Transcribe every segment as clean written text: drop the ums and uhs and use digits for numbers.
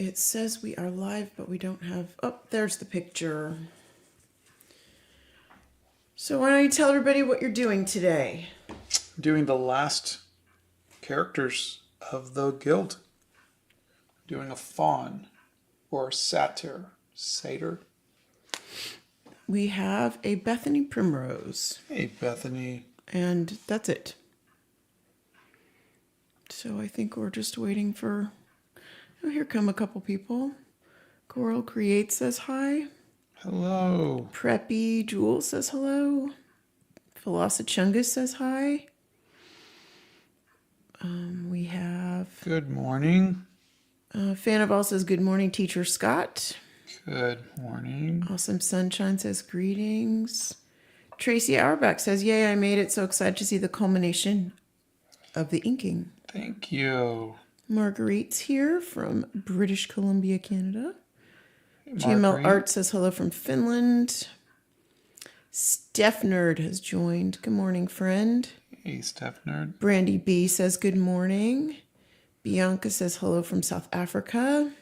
It says we are live, but we don't have... Oh, there's the picture. So why don't you tell everybody what you're doing today? Doing the last characters of the guild. Doing a faun or satyr. We have a Bethany Primrose. Hey, Bethany. And that's it. So I think we're just waiting for... Oh, here come a couple people. Coral Create says hi. Hello. Preppy Jewel says hello. Philosachungus says hi. We have... Good morning. Fan of All says good morning, Teacher Scott. Good morning. Awesome Sunshine says greetings. Tracy Auerbach says, yay, I made it. So excited to see the culmination of the inking. Thank you. Marguerite's here from British Columbia, Canada. Hey, GML Art says hello from Finland. Steph Nerd has joined. Good morning, friend. Hey, Steph Nerd. Brandy B says good morning. Bianca says hello from South Africa.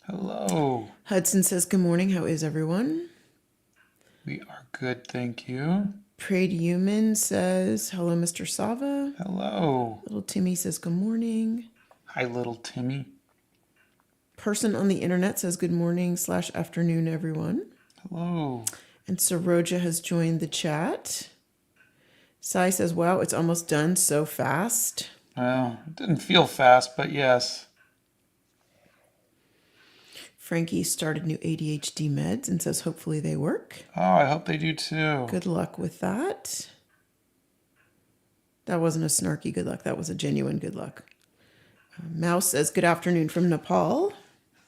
Hello. Hudson says good morning. How is everyone? We are good, thank you. Prayed Human says hello, Mr. Sava. Hello. Little Timmy says good morning. Hi, little Timmy. Person on the internet says good morning / afternoon, everyone. Hello. And Saroja has joined the chat. Sai says, wow, it's almost done so fast. Well, it didn't feel fast, but yes. Frankie started new ADHD meds and says hopefully they work. Oh, I hope they do too. Good luck with that. That wasn't a snarky good luck. That was a genuine good luck. Mouse says good afternoon from Nepal.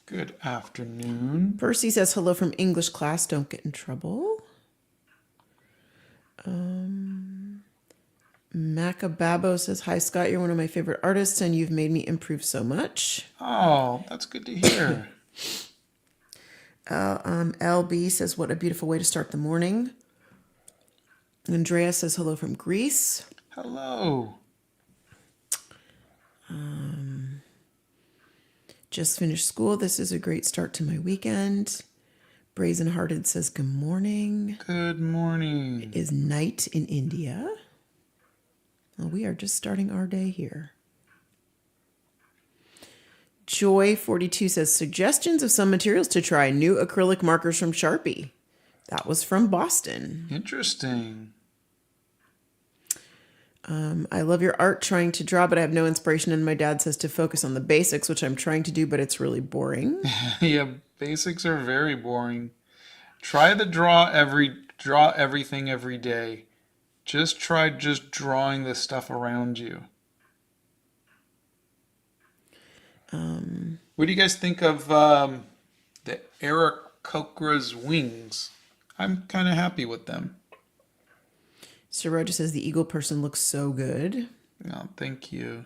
Good afternoon. Percy says hello from English class. Don't get in trouble. Macababo says, hi, Scott. You're one of my favorite artists, and you've made me improve so much. Oh, that's good to hear. LB says, what a beautiful way to start the morning. Andrea says hello from Greece. Hello. Just finished school. This is a great start to my weekend. Brazen Hearted says good morning. Good morning. It is night in India. Well, we are just starting our day here. Joy42 says suggestions of some materials to try. New acrylic markers from Sharpie. That was from Boston. Interesting. I love your art, trying to draw, but I have no inspiration. And my dad says to focus on the basics, which I'm trying to do, but it's really boring. Yeah, basics are very boring. Try to draw everything every day. Just try drawing the stuff around you. What do you guys think of the Aarakocra's wings? I'm kind of happy with them. Saroja says the eagle person looks so good. Oh, thank you.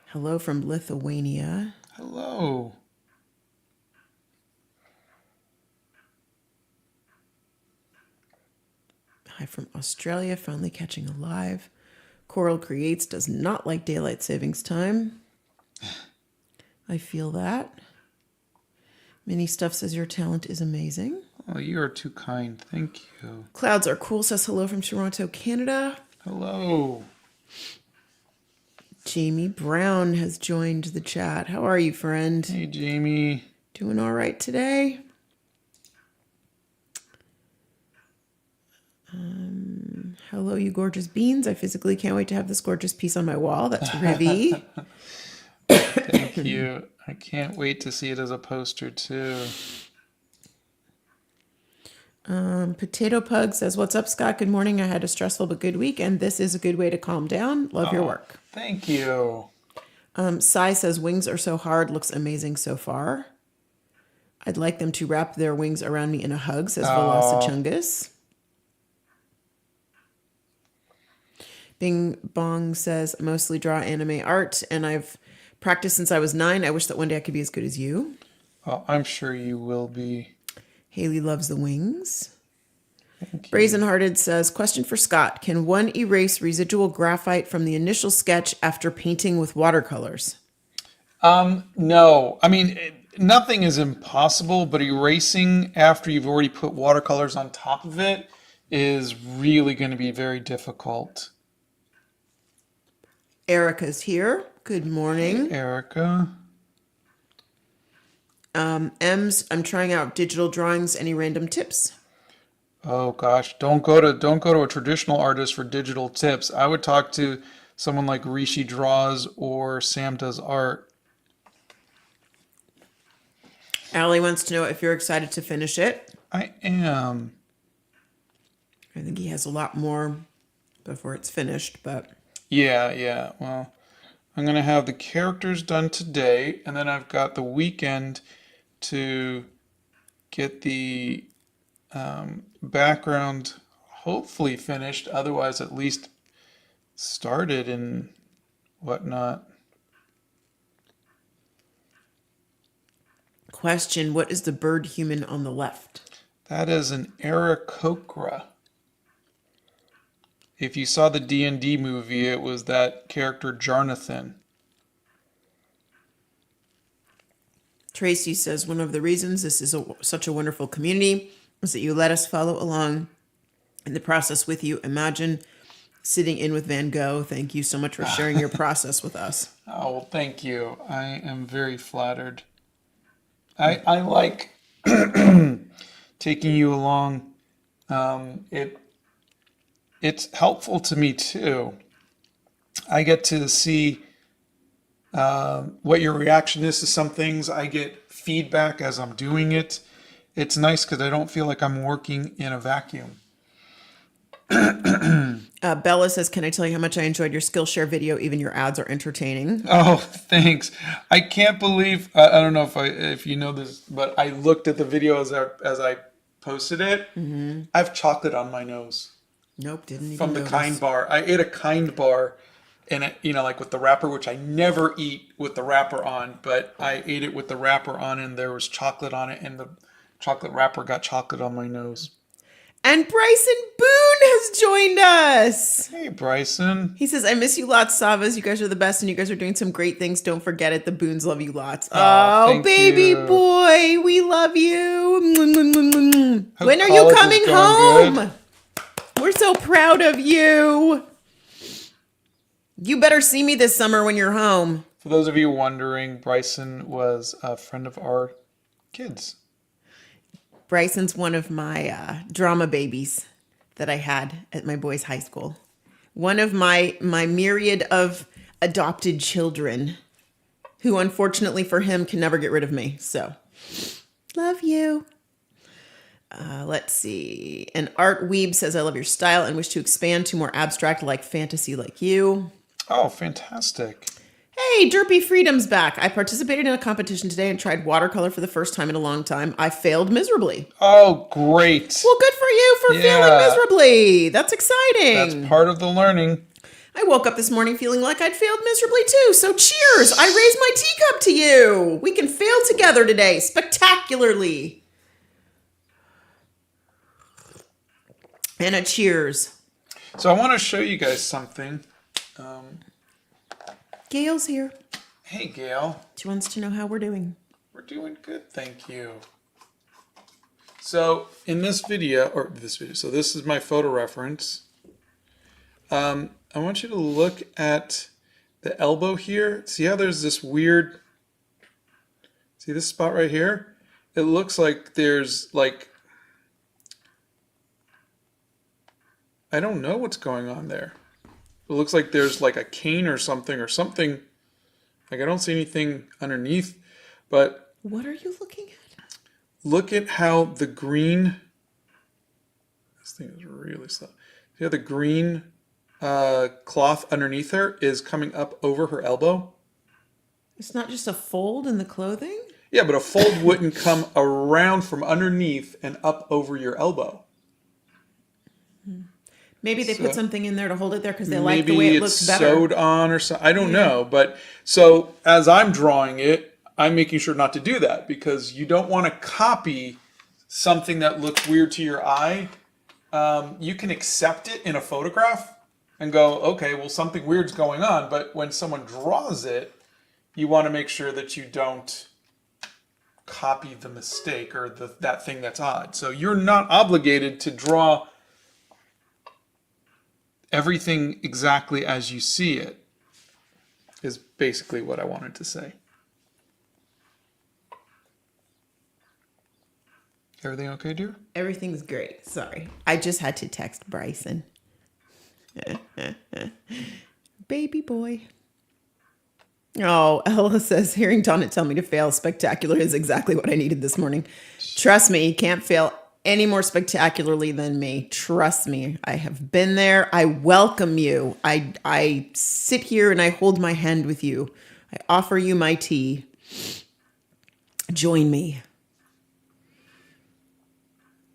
Hello from Lithuania. Hello. Hi from Australia, finally catching a live. Coral Creates does not like daylight savings time. I feel that. Mini Stuff says your talent is amazing. Oh, you are too kind. Thank you. Clouds Are Cool says hello from Toronto, Canada. Hello. Jamie Brown has joined the chat. How are you, friend? Hey, Jamie. Doing all right today? Hello, you gorgeous beans. I physically can't wait to have this gorgeous piece on my wall. That's Rivy. Thank you. I can't wait to see it as a poster, too. Potato Pug says, what's up, Scott? Good morning. I had a stressful but good week, and this is a good way to calm down. Love your work. Thank you. Sai says, wings are so hard. Looks amazing so far. I'd like them to wrap their wings around me in a hug, says Velocichungus. Bing Bong says, mostly draw anime art, and I've practiced since I was 9. I wish that one day I could be as good as you. Well, I'm sure you will be. Haley loves the wings. Thank you. Brazen Hearted says, question for Scott. Can one erase residual graphite from the initial sketch after painting with watercolors? No. I mean, nothing is impossible, but erasing after you've already put watercolors on top of it is really going to be very difficult. Erica's here. Good morning. Erica. Ems, I'm trying out digital drawings. Any random tips? Oh gosh, don't go to a traditional artist for digital tips. I would talk to someone like Rishi Draws or Sam Does Art. Allie wants to know if you're excited to finish it. I am. I think he has a lot more before it's finished, but Yeah. Well, I'm gonna have the characters done today, and then I've got the weekend to get the background hopefully finished. Otherwise, at least started and whatnot. question, what is the bird human on the left? That is an Aarakocra. If you saw the D&D movie, it was that character Jarnathan. Tracy says, one of the reasons this is such a wonderful community is that you let us follow along in the process with you. Imagine sitting in with Van Gogh. Thank you so much for sharing your process with us. Oh, well, thank you. I am very flattered. I like taking you along. It's helpful to me too. I get to see what your reaction is to some things. I get feedback as I'm doing it. It's nice because I don't feel like I'm working in a vacuum. Bella says, can I tell you how much I enjoyed your Skillshare video? Even your ads are entertaining. Oh, thanks. I can't believe, I don't know if you know this, but I looked at the video as I posted it. Mm-hmm. I have chocolate on my nose. Nope, didn't even From the notice. Kind bar. I ate a Kind bar, and it, like with the wrapper, which I never eat with the wrapper on, but I ate it with the wrapper on, and there was chocolate on it, and the chocolate wrapper got chocolate on my nose. And Bryson Boone has joined us. Hey, Bryson. He says, I miss you lots, Savas. You guys are the best, and you guys are doing some great things. Don't forget it. The Boones love you lots. Oh, baby you. boy. We love you. Hope When are you college is coming going home? good. We're so proud of you. You better see me this summer when you're home. For those of you wondering, Bryson was a friend of our kids. Bryson's one of my drama babies that I had at my boys' high school. One of my myriad of adopted children who, unfortunately for him, can never get rid of me. So, love you. Let's see. And Art Weeb says, I love your style and wish to expand to more abstract like fantasy like you. Oh, fantastic. Hey, Derpy Freedom's back. I participated in a competition today and tried watercolor for the first time in a long time. I failed miserably. Oh, great. Well, good for you for failing miserably. That's exciting. That's part of the learning. I woke up this morning feeling like I'd failed miserably too. So cheers. I raise my teacup to you. We can fail together today spectacularly. And a cheers. So I want to show you guys something. Gail's here. Hey, Gail. She wants to know how we're doing. We're doing good, thank you. So in this video, so this is my photo reference. I want you to look at the elbow here. See how there's this weird, see this spot right here? It looks like there's like, I don't know what's going on there. It looks like there's like a cane or something. Like I don't see anything underneath, but What are you looking at? look at how the green, this thing is really slow. See how the green cloth underneath her is coming up over her elbow? It's not just a fold in the clothing? Yeah, but a fold wouldn't come around from underneath and up over your elbow. Maybe they put something in there to hold it there because they like the way it looks better. Maybe it's sewed on or something. I don't know. But so as I'm drawing it, I'm making sure not to do that because you don't want to copy something that looks weird to your eye. You can accept it in a photograph and go, okay, well, something weird's going on. But when someone draws it, you want to make sure that you don't copy the mistake or that thing that's odd. So you're not obligated to draw everything exactly as you see it, is basically what I wanted to say. Everything okay, dear? Everything's great. Sorry. I just had to text Bryson. Baby boy. Oh, Ella says, hearing Donna tell me to fail spectacular is exactly what I needed this morning. Trust me, you can't fail any more spectacularly than me. Trust me. I have been there. I welcome you. I sit here and I hold my hand with you. I offer you my tea. Join me.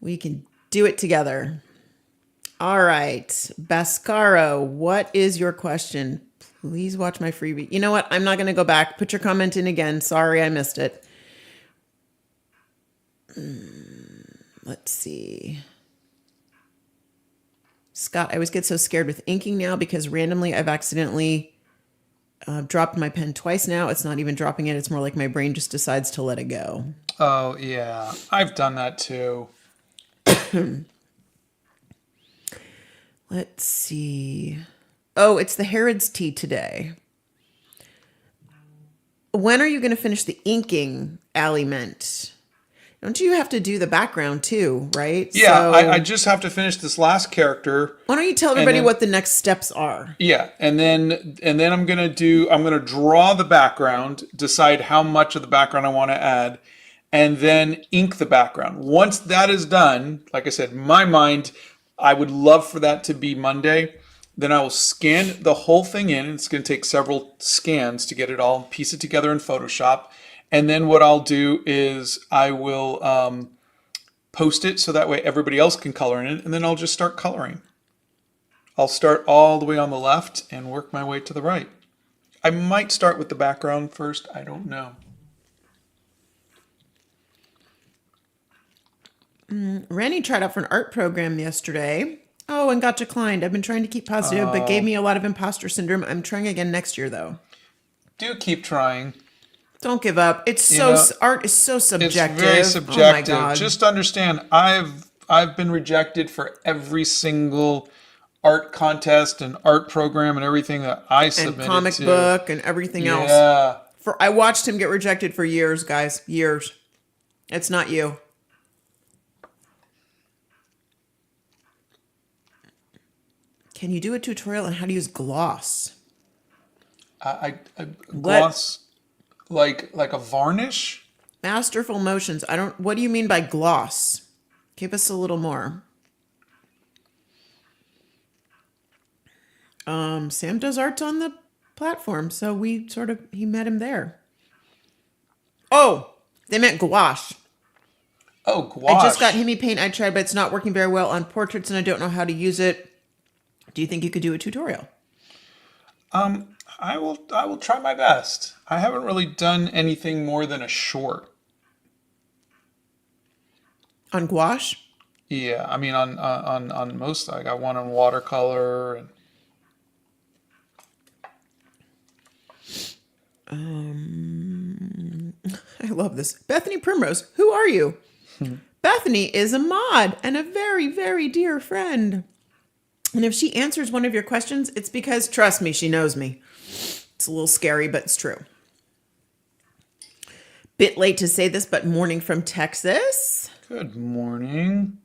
We can do it together. All right. Bascaro, what is your question? Please watch my freebie. You know what? I'm not going to go back. Put your comment in again. Sorry, I missed it. Let's see. Scott, I always get so scared with inking now because randomly I've accidentally dropped my pen twice now. It's not even dropping it. It's more like my brain just decides to let it go. Oh, yeah. I've done that too. Let's see. Oh, it's the Herod's tea today. When are you going to finish the inking, Aliment? Don't you have to do the background too, right? Yeah, So, I just have to finish this last character. why don't you tell everybody then- what the next steps are? Yeah, and then I'm gonna draw the background, decide how much of the background I want to add, and then ink the background. Once that is done, like I said, in my mind, I would love for that to be Monday. Then I will scan the whole thing in. It's going to take several scans to get it all, piece it together in Photoshop. And then what I'll do is I will post it so that way everybody else can color in it. And then I'll just start coloring. I'll start all the way on the left and work my way to the right. I might start with the background first. I don't know. Randy tried out for an art program yesterday. Oh, and got declined. I've been trying to keep positive, but gave me a lot of imposter syndrome. I'm trying again next year, though. Do keep trying. Don't give up. It's art is so subjective. It's very subjective. Oh my God. Just understand, I've been rejected for every single art contest and art program and everything that I submitted and comic to. book and everything else. Yeah. I watched him get rejected for years, guys. Years. It's not you. Can you do a tutorial on how to use gloss? I gloss like a varnish. Masterful motions. What do you mean by gloss? Give us a little more. Sam does art on the platform, so he met him there. Oh, they meant gouache. Oh, gouache. I just got Hemi paint. I tried, but it's not working very well on portraits, and I don't know how to use it. Do you think you could do a tutorial? I will try my best. I haven't really done anything more than a short. On gouache? Yeah, I mean on most. I got one on watercolor and. I love this. Bethany Primrose, who are you? Bethany is a mod and a very, very dear friend. And if she answers one of your questions, it's because, trust me, she knows me. It's a little scary, but it's true. Bit late to say this, but morning from Texas. Good morning.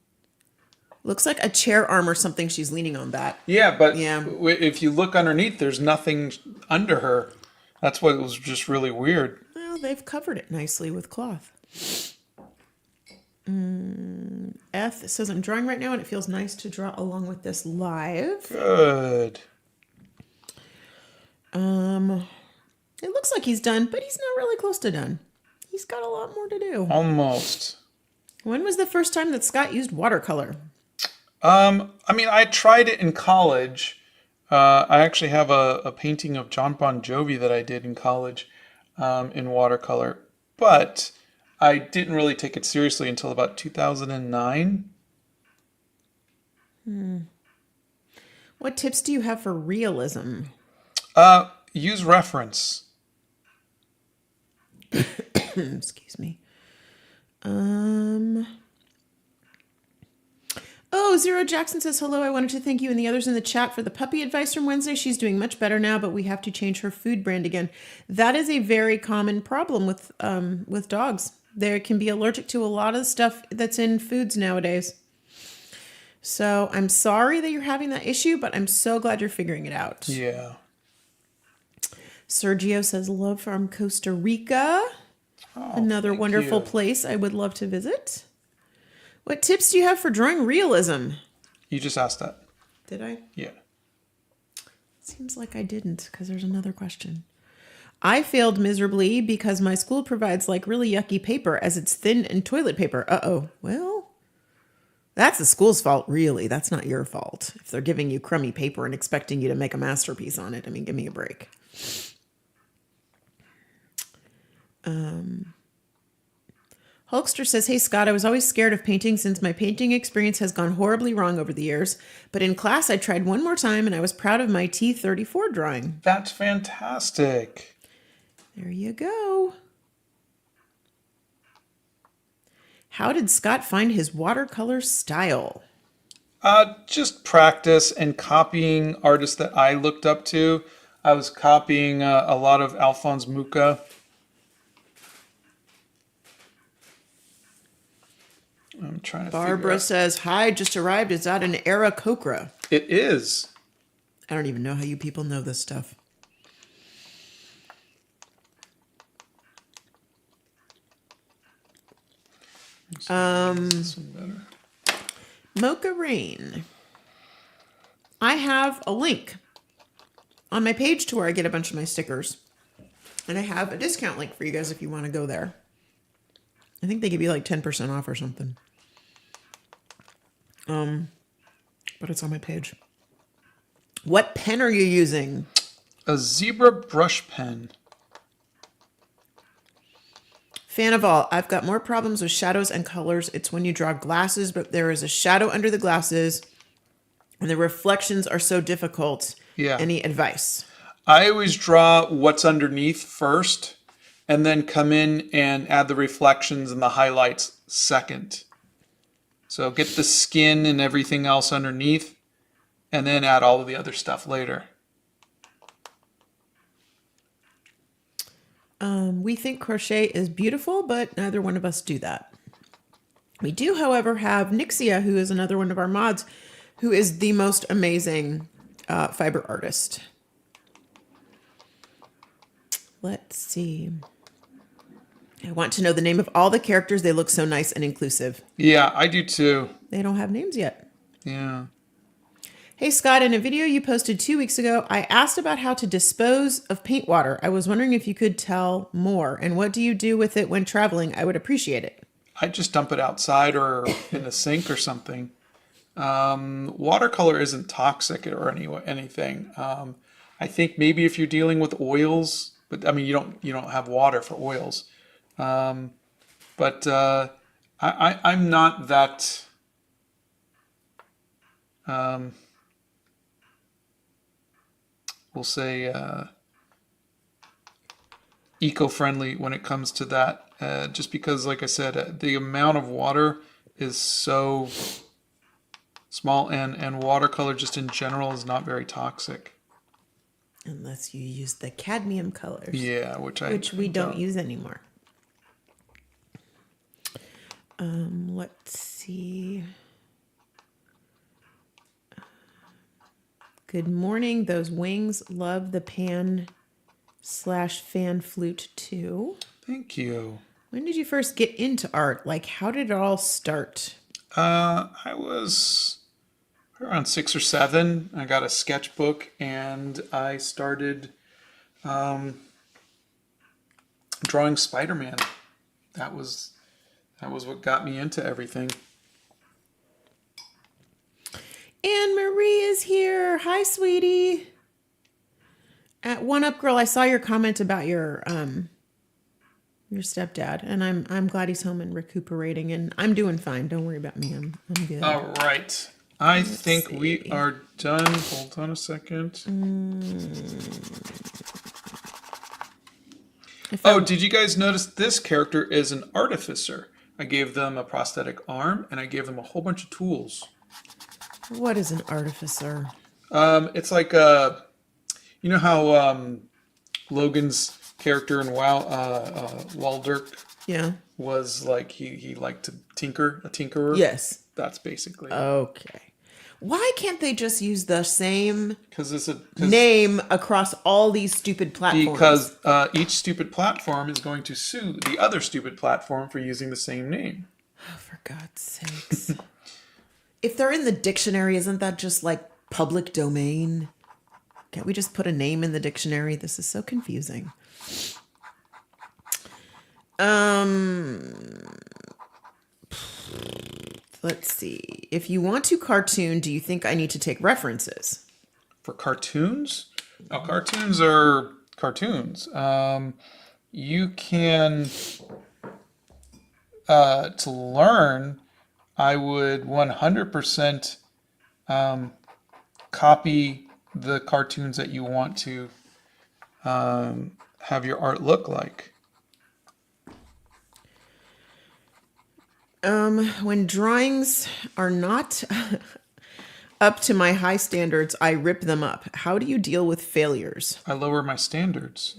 Looks like a chair arm or something she's leaning on that. Yeah, but Yeah. If you look underneath, there's nothing under her. That's what was just really weird. Well, they've covered it nicely with cloth. F says, I'm drawing right now and it feels nice to draw along with this live. Good. It looks like he's done, but he's not really close to done. He's got a lot more to do. Almost. When was the first time that Scott used watercolor? I mean, I tried it in college. I actually have a painting of John Bon Jovi that I did in college in watercolor. But I didn't really take it seriously until about 2009. What tips do you have for realism? Use reference. Excuse me. Oh, Zero Jackson says, hello, I wanted to thank you and the others in the chat for the puppy advice from Wednesday. She's doing much better now, but we have to change her food brand again. That is a very common problem with dogs. They can be allergic to a lot of stuff that's in foods nowadays. So I'm sorry that you're having that issue, but I'm so glad you're figuring it out. Yeah. Sergio says, love from Costa Rica. Oh, Another wonderful place I would love to visit. What tips do you have for drawing realism? You just asked that. Did I? Yeah. Seems like I didn't, because there's another question. I failed miserably because my school provides like really yucky paper as it's thin and toilet paper. Uh-oh. Well, that's the school's fault, really. That's not your fault. If they're giving you crummy paper and expecting you to make a masterpiece on it, I mean, give me a break. Hulkster says, hey, Scott, I was always scared of painting since my painting experience has gone horribly wrong over the years. But in class, I tried one more time and I was proud of my T34 drawing. That's fantastic. There you go. How did Scott find his watercolor style? Just practice and copying artists that I looked up to. I was copying a lot of Alphonse Mucha. I'm trying to Barbara says, hi, just arrived. Is that an Era Kokra? It is. I don't even know how you people know this stuff. This one better. Mocha Rain. I have a link on my page to where I get a bunch of my stickers. And I have a discount link for you guys if you want to go there. I think they give you like 10% off or something. But it's on my page. What pen are you using? A zebra brush pen. Fan of all. I've got more problems with shadows and colors. It's when you draw glasses, but there is a shadow under the glasses, and the reflections are so difficult. Yeah. Any advice? I always draw what's underneath first, and then come in and add the reflections and the highlights second. So get the skin and everything else underneath, and then add all of the other stuff later. We think crochet is beautiful, but neither one of us do that. We do, however, have Nixia, who is another one of our mods, who is the most amazing fiber artist. Let's see. I want to know the name of all the characters. They look so nice and inclusive. Yeah, I do too. They don't have names yet. Yeah. Hey, Scott, in a video you posted 2 weeks ago, I asked about how to dispose of paint water. I was wondering if you could tell more. And what do you do with it when traveling? I would appreciate it. I just dump it outside or in the sink or something. Watercolor isn't toxic or anything. I think maybe if you're dealing with oils, but I mean, you don't have water for oils. I'm not that. We'll say eco-friendly when it comes to that. Just because, like I said, the amount of water is so small, and watercolor just in general is not very toxic. Unless you use the cadmium colors. Yeah, which we don't use anymore. Let's see. Good morning. Those wings. Love the pan/fan flute too. Thank you. When did you first get into art? Like, how did it all start? I was around 6 or 7. I got a sketchbook and I started drawing Spider-Man. That was what got me into everything. Anne Marie is here. Hi, sweetie. At One Up Girl, I saw your comment about your stepdad, and I'm glad he's home and recuperating, and I'm doing fine. Don't worry about me. I'm good. All right. Let's think see. We are done. Hold on a second. I Oh, found, did you guys notice this character is an artificer? I gave them a prosthetic arm and I gave them a whole bunch of tools. what is an artificer? It's like you know how Logan's character in WoW, Waldirk, Yeah. was like he liked to tinker, a tinkerer. Yes. That's basically Okay. Why can't they just use the same because it's a name across all these stupid platforms? because each stupid platform is going to sue the other stupid platform for using the same name. Oh, for God's sakes. If they're in the dictionary, isn't that just like public domain? Can't we just put a name in the dictionary? This is so confusing. Let's see. If you want to cartoon, do you think I need to take references? For cartoons? Now, cartoons are cartoons. You can, to learn, I would 100% copy the cartoons that you want to have your art look like. When drawings are not up to my high standards, I rip them up. How do you deal with failures? I lower my standards.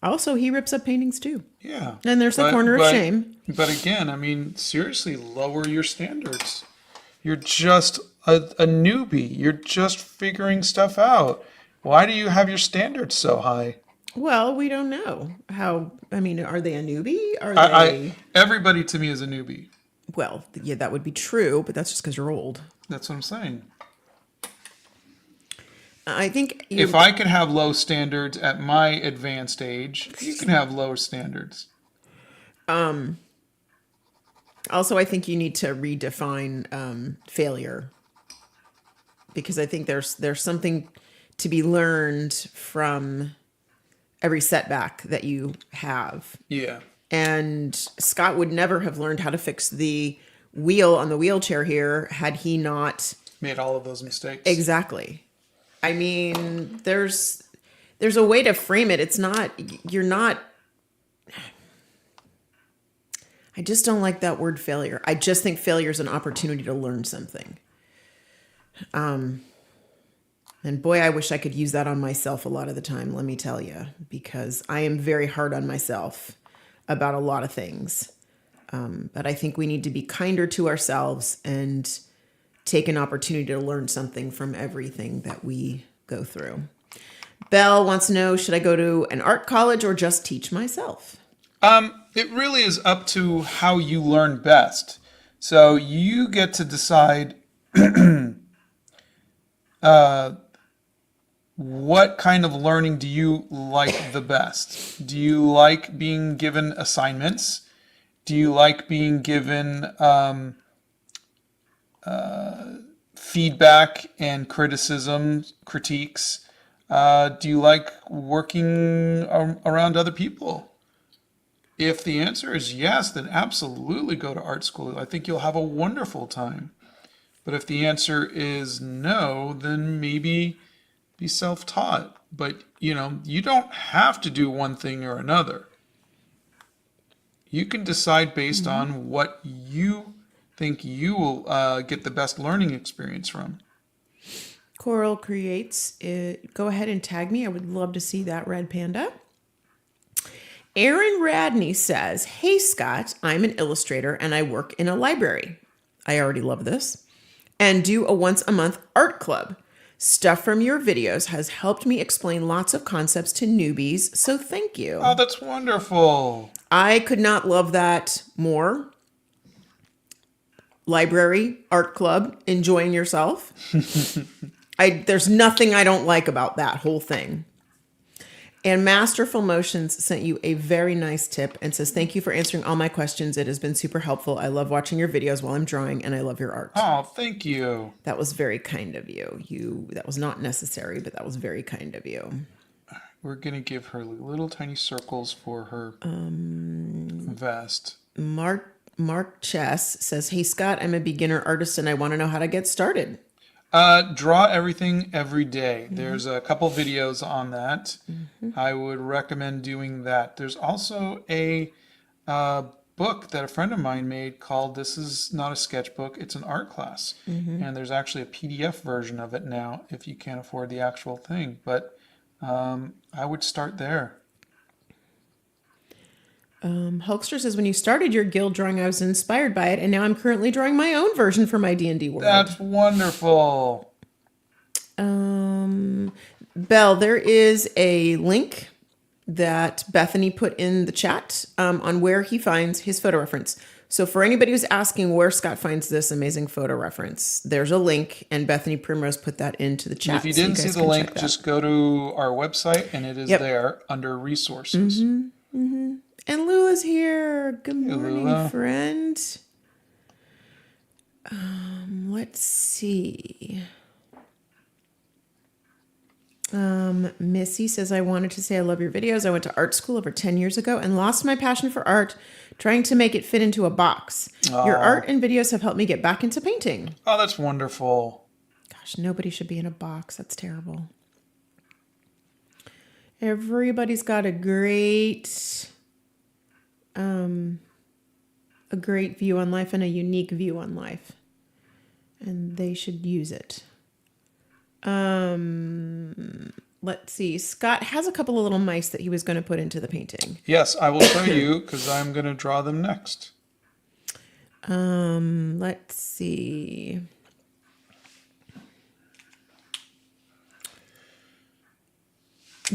Also, he rips up paintings too. Yeah. And there's the corner of shame. But again, I mean, seriously, lower your standards. You're just a newbie. You're just figuring stuff out. Why do you have your standards so high? Well, we don't know how. I mean, are they a newbie? Are I everybody to me is a newbie. Well, yeah, that would be true, but that's just because you're old. That's what I'm saying. I think If I can have low standards at my advanced age, you can have lower standards. also I think you need to redefine failure, because I think there's something to be learned from every setback that you have. Yeah. And Scott would never have learned how to fix the wheel on the wheelchair here had he not. Made all of those mistakes. Exactly. I mean, there's a way to frame it. It's not, you're not, I just don't like that word failure. I just think failure is an opportunity to learn something. And boy, I wish I could use that on myself a lot of the time, let me tell you, because I am very hard on myself about a lot of things. But I think we need to be kinder to ourselves and take an opportunity to learn something from everything that we go through. Belle wants to know, should I go to an art college or just teach myself? It really is up to how you learn best. So you get to decide what kind of learning do you like the best? Do you like being given assignments? Do you like being given feedback and critiques? Do you like working around other people? If the answer is yes, then absolutely go to art school. I think you'll have a wonderful time. But if the answer is no, then maybe be self-taught. But, you don't have to do one thing or another. You can decide based on what you think you will get the best learning experience from. Coral Creates. Go ahead and tag me. I would love to see that red panda. Aaron Radney says, hey, Scott, I'm an illustrator and I work in a library. I already love this. And do a once a month art club. Stuff from your videos has helped me explain lots of concepts to newbies, so thank you. Oh, that's wonderful. I could not love that more. Library, art club, enjoying yourself. There's nothing I don't like about that whole thing. And Masterful Motions sent you a very nice tip and says, thank you for answering all my questions. It has been super helpful. I love watching your videos while I'm drawing, and I love your art. Oh, thank you. That was very kind of you. That was not necessary, but that was very kind of you. We're going to give her little tiny circles for her vest. Mark Chess says, hey, Scott, I'm a beginner artist and I want to know how to get started. Draw everything every day. There's a couple videos on that. I would recommend doing that. There's also a book that a friend of mine made called This Is Not a Sketchbook, It's an Art Class. And there's actually a PDF version of it now if you can't afford the actual thing. But I would start there. Hulkster says, when you started your guild drawing, I was inspired by it, and now I'm currently drawing my own version for my D&D world. That's wonderful. Belle, there is a link that Bethany put in the chat on where he finds his photo reference. So for anybody who's asking where Scott finds this amazing photo reference, there's a link, and Bethany Primrose put that into the chat. And if you didn't see the link, just go to our website, and it is there under resources. And Lula's here. Good morning, Lula. friend. Let's see. Missy says, I wanted to say I love your videos. I went to art school over 10 years ago and lost my passion for art trying to make it fit into a box. Your art and videos have helped me get back into painting. Oh, that's wonderful. Gosh, nobody should be in a box. That's terrible. Everybody's got a great view on life and a unique view on life, and they should use it. Let's see. Scott has a couple of little mice that he was going to put into the painting. Yes, I will show you because I'm going to draw them next. Let's see.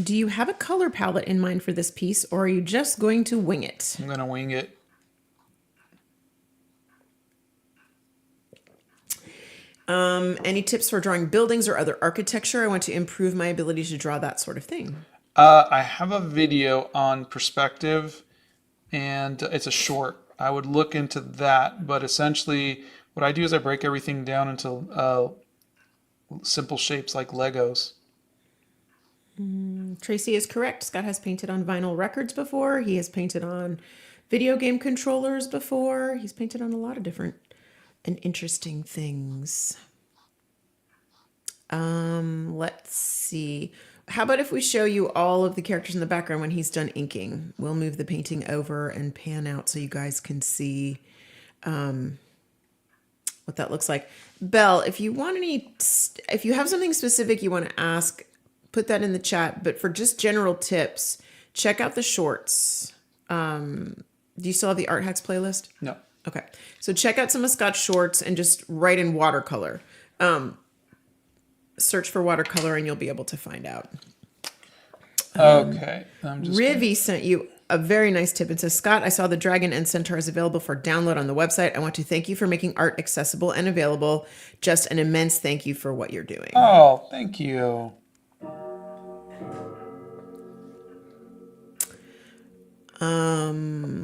Do you have a color palette in mind for this piece, or are you just going to wing it? I'm going to wing it. Any tips for drawing buildings or other architecture? I want to improve my ability to draw that sort of thing. I have a video on perspective, and it's a short. I would look into that, but essentially what I do is I break everything down into simple shapes like Legos. Tracy is correct. Scott has painted on vinyl records before. He has painted on video game controllers before. He's painted on a lot of different and interesting things. Let's see. How about if we show you all of the characters in the background when he's done inking? We'll move the painting over and pan out so you guys can see what that looks like. Belle, if you have something specific you want to ask, put that in the chat. But for just general tips, check out the shorts. Do you still have the Art Hacks playlist? No. Okay. So check out some of Scott's shorts and just write in watercolor. Search for watercolor and you'll be able to find out. Okay. Rivy sent you a very nice tip and says, Scott, I saw the Dragon and Centaurs available for download on the website. I want to thank you for making art accessible and available. Just an immense thank you for what you're doing. Oh, thank you.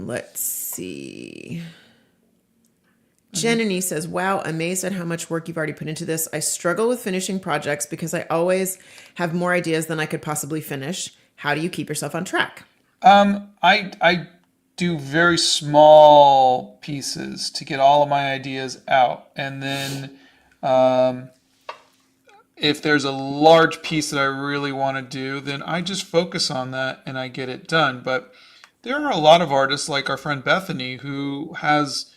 Let's see. Jenny says, wow, amazed at how much work you've already put into this. I struggle with finishing projects because I always have more ideas than I could possibly finish. How do you keep yourself on track? I do very small pieces to get all of my ideas out. And then if there's a large piece that I really want to do, then I just focus on that and I get it done. But there are a lot of artists like our friend Bethany who has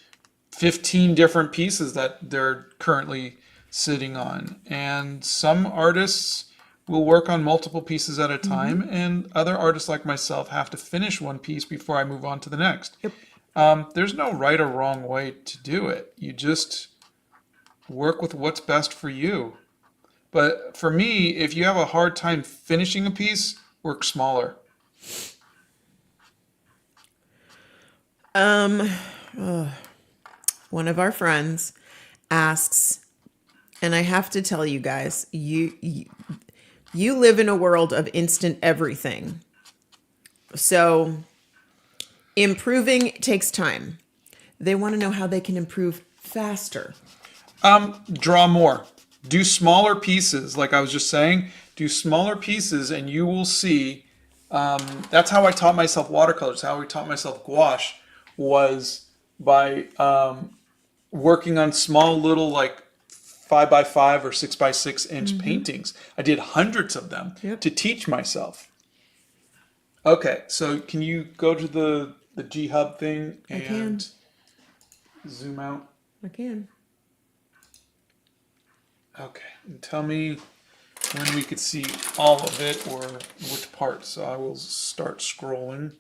15 different pieces that they're currently sitting on. And some artists will work on multiple pieces at a time, and other artists like myself have to finish one piece before I move on to the next. Yep. There's no right or wrong way to do it. You just work with what's best for you. But for me, if you have a hard time finishing a piece, work smaller. One of our friends asks, and I have to tell you guys, you live in a world of instant everything. So improving takes time. They want to know how they can improve faster. Draw more. Do smaller pieces. Like I was just saying, do smaller pieces and you will see. That's how I taught myself watercolors. How I taught myself gouache was by working on small little like 5x5 or 6x6 inch paintings. I did hundreds of them Yep. to teach myself. Okay, so can you go to the G Hub thing I can. and zoom out? I can. Okay, and tell me when we could see all of it or which part. So I will start scrolling.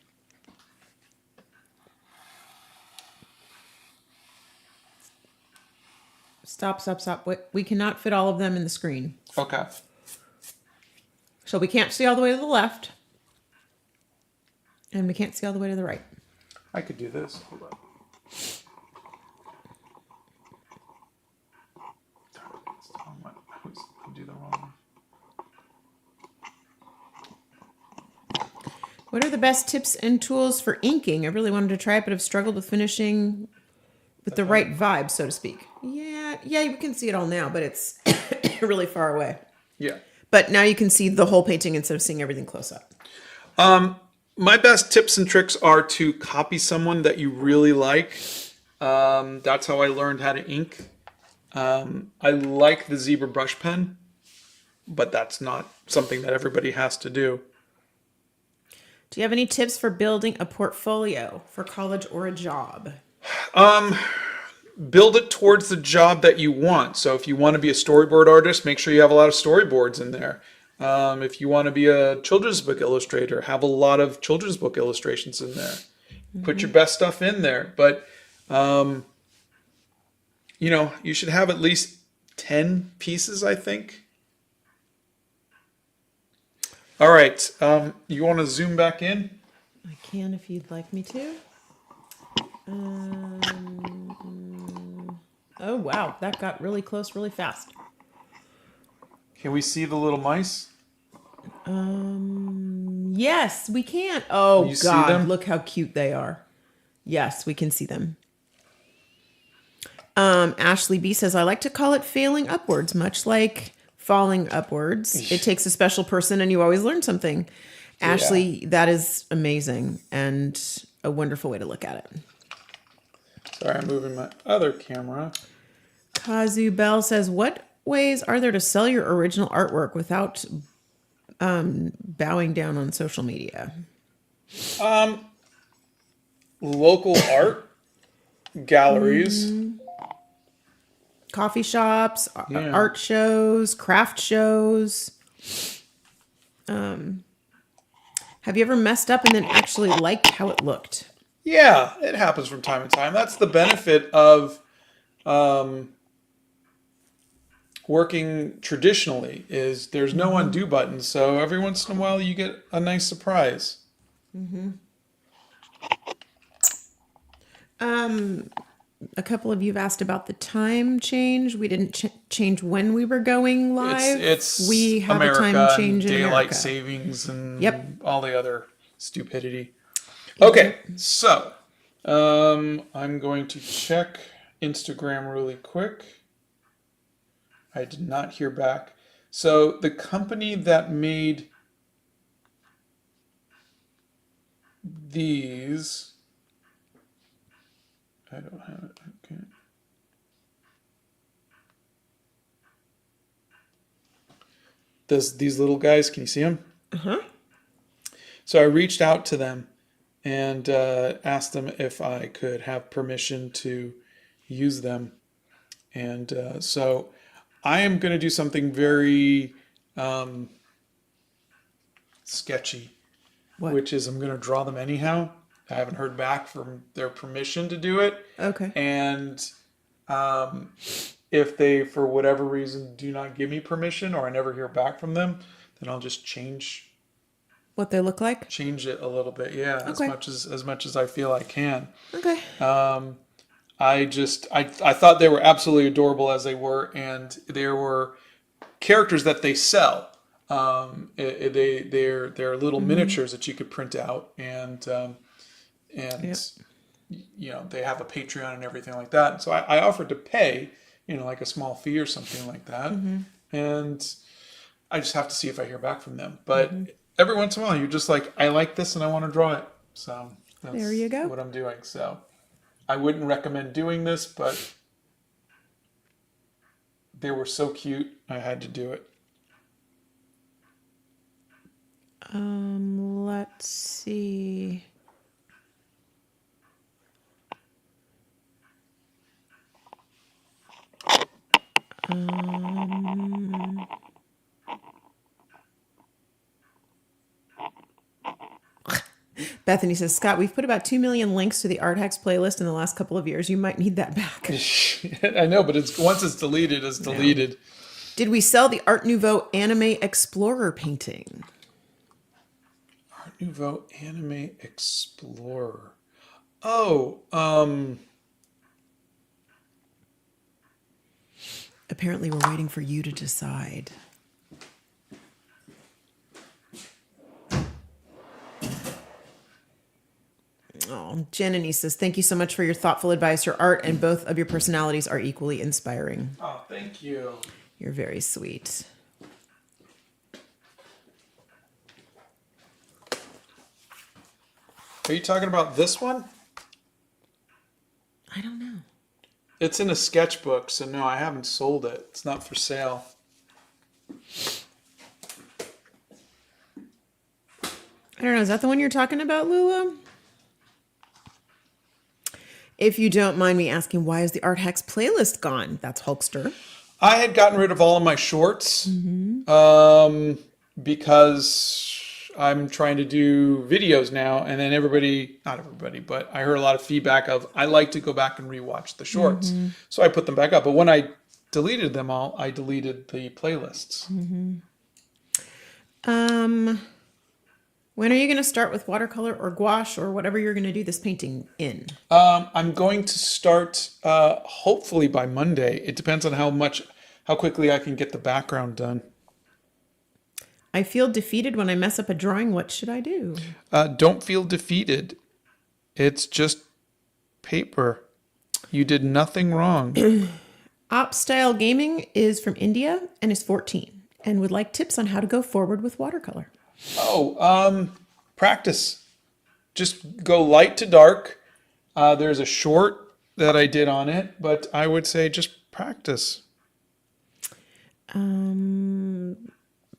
Stop. We cannot fit all of them in the screen. Okay. So we can't see all the way to the left. And we can't see all the way to the right. I could do this. Hold on. I do the wrong. What are the best tips and tools for inking? I really wanted to try it, but I've struggled with finishing with the right vibe, so to speak. Yeah, you can see it all now, but it's really far away. Yeah. But now you can see the whole painting instead of seeing everything close up. My best tips and tricks are to copy someone that you really like. That's how I learned how to ink. I like the zebra brush pen, but that's not something that everybody has to do. Do you have any tips for building a portfolio for college or a job? Build it towards the job that you want. So if you want to be a storyboard artist, make sure you have a lot of storyboards in there. If you want to be a children's book illustrator, have a lot of children's book illustrations in there. Put your best stuff in there. But, you should have at least 10 pieces, I think. All right. You want to zoom back in? I can if you'd like me to. Oh, wow. That got really close really fast. Can we see the little mice? Yes, we can. Oh, You see God. them? Look how cute they are. Yes, we can see them. Ashley B says, I like to call it failing upwards, much like falling upwards. It takes a special person and you always learn something. Ashley, that is amazing and a wonderful way to look at it. Sorry, I'm moving my other camera. Kazu Bell says, what ways are there to sell your original artwork without bowing down on social media? Local art galleries. Coffee shops, Yeah. art shows, craft shows. Have you ever messed up and then actually liked how it looked? Yeah, it happens from time to time. That's the benefit of working traditionally is there's no undo button. So every once in a while you get a nice surprise. A couple of you have asked about the time change. We didn't change when we were going live. It's we have America a time change and in daylight America. savings and Yep. all the other stupidity. Okay, so I'm going to check Instagram really quick. I did not hear back. So the company that made these, I don't have it. Okay. These little guys, can you see them? So I reached out to them and asked them if I could have permission to use them. And so I am going to do something very sketchy, What? which is I'm going to draw them anyhow. I haven't heard back from their permission to do it. Okay. And if they, for whatever reason, do not give me permission or I never hear back from them, then I'll just change What they look like? it a little bit. Yeah, Okay. as much as I feel I can. Okay. I thought they were absolutely adorable as they were, and there were characters that they sell. They're little miniatures that you could print out, and they have a Patreon and everything like that. And so I offered to pay, like a small fee or something like that, and I just have to see if I hear back from them. But every once in a while, you're just like, I like this and I want to draw it. So that's There you go. what I'm doing. So I wouldn't recommend doing this, but they were so cute, I had to do it. Let's see. Bethany says, Scott, we've put about 2 million links to the Art Hacks playlist in the last couple of years. You might need that back. I know, but once it's deleted, it's deleted. No. Did we sell the Art Nouveau Anime Explorer painting? Art Nouveau Anime Explorer. Oh, apparently we're waiting for you to decide. Oh, Janany says, thank you so much for your thoughtful advice. Your art and both of your personalities are equally inspiring. Oh, thank you. You're very sweet. Are you talking about this one? I don't know. It's in a sketchbook, so no, I haven't sold it. It's not for sale. I don't know. Is that the one you're talking about, Lula? If you don't mind me asking, why is the Art Hacks playlist gone? That's Hulkster. I had gotten rid of all of my shorts because I'm trying to do videos now. And then not everybody, but I heard a lot of feedback of, I like to go back and rewatch the shorts. So I put them back up. But when I deleted them all, I deleted the playlists. When are you going to start with watercolor or gouache or whatever you're going to do this painting in? I'm going to start hopefully by Monday. It depends on how quickly I can get the background done. I feel defeated when I mess up a drawing. What should I do? Don't feel defeated. It's just paper. You did nothing wrong. Op Style Gaming is from India and is 14 and would like tips on how to go forward with watercolor. Practice. Just go light to dark. There's a short that I did on it, but I would say just practice.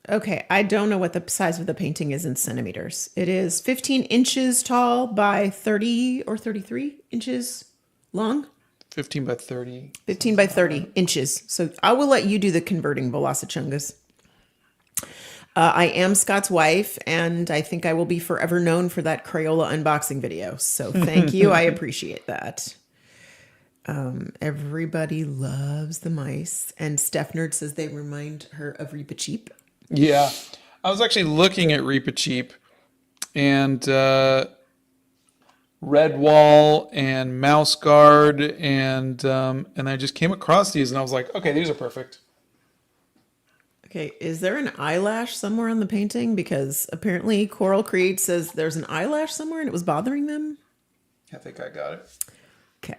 Okay, I don't know what the size of the painting is in centimeters. It is 15 inches tall by 30 or 33 inches long. 15 by 30. 15 by 30 inches. So I will let you do the converting, Velocichungus. I am Scott's wife, and I think I will be forever known for that Crayola unboxing video. So thank you. I appreciate that. Everybody loves the mice. And Steph Nerd says they remind her of Reapa Cheap. Yeah. I was actually looking at Reapa Cheap and Redwall and Mouse Guard and I just came across these and I was like, okay, these are perfect. Okay, is there an eyelash somewhere on the painting? Because apparently Coral Create says there's an eyelash somewhere and it was bothering them. I think I got it. Okay.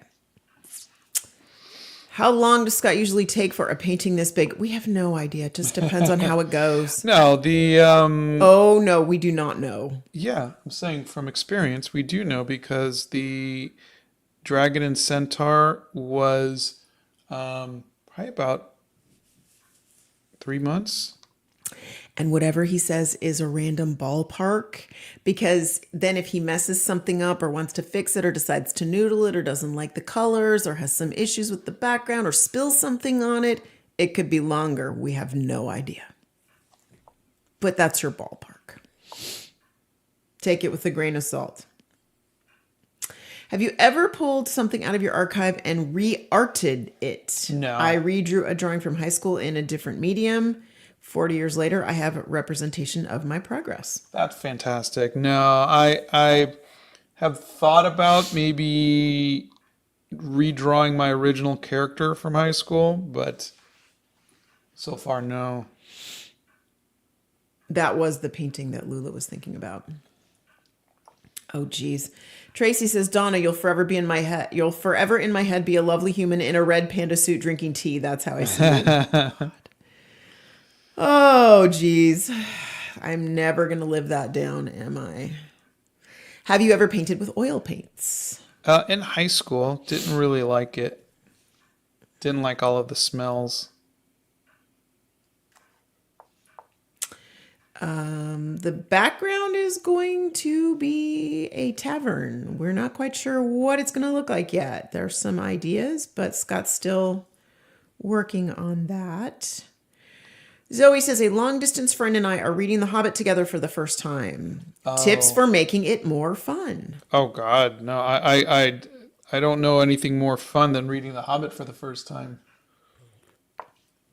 How long does Scott usually take for a painting this big? We have no idea. It just depends on how it goes. No, the... Oh, no, we do not know. Yeah, I'm saying from experience, we do know because the Dragon and Centaur was probably about 3 months. And whatever he says is a random ballpark, because then if he messes something up or wants to fix it or decides to noodle it or doesn't like the colors or has some issues with the background or spills something on it, it could be longer. We have no idea. But that's your ballpark. Take it with a grain of salt. Have you ever pulled something out of your archive and re-arted it? No. I redrew a drawing from high school in a different medium. 40 years later, I have a representation of my progress. That's fantastic. No, I have thought about maybe redrawing my original character from high school, but so far, no. That was the painting that Lula was thinking about. Oh, geez. Tracy says, Donna, you'll forever be in my head. You'll forever in my head be a lovely human in a red panda suit drinking tea. That's how I see it. Oh, geez. I'm never going to live that down, am I? Have you ever painted with oil paints? In high school, didn't really like it. Didn't like all of the smells. The background is going to be a tavern. We're not quite sure what it's going to look like yet. There's some ideas, but Scott's still working on that. Zoe says a long distance friend and I are reading The Hobbit together for the first time. Tips for making it more fun. Oh God, no! I don't know anything more fun than reading The Hobbit for the first time.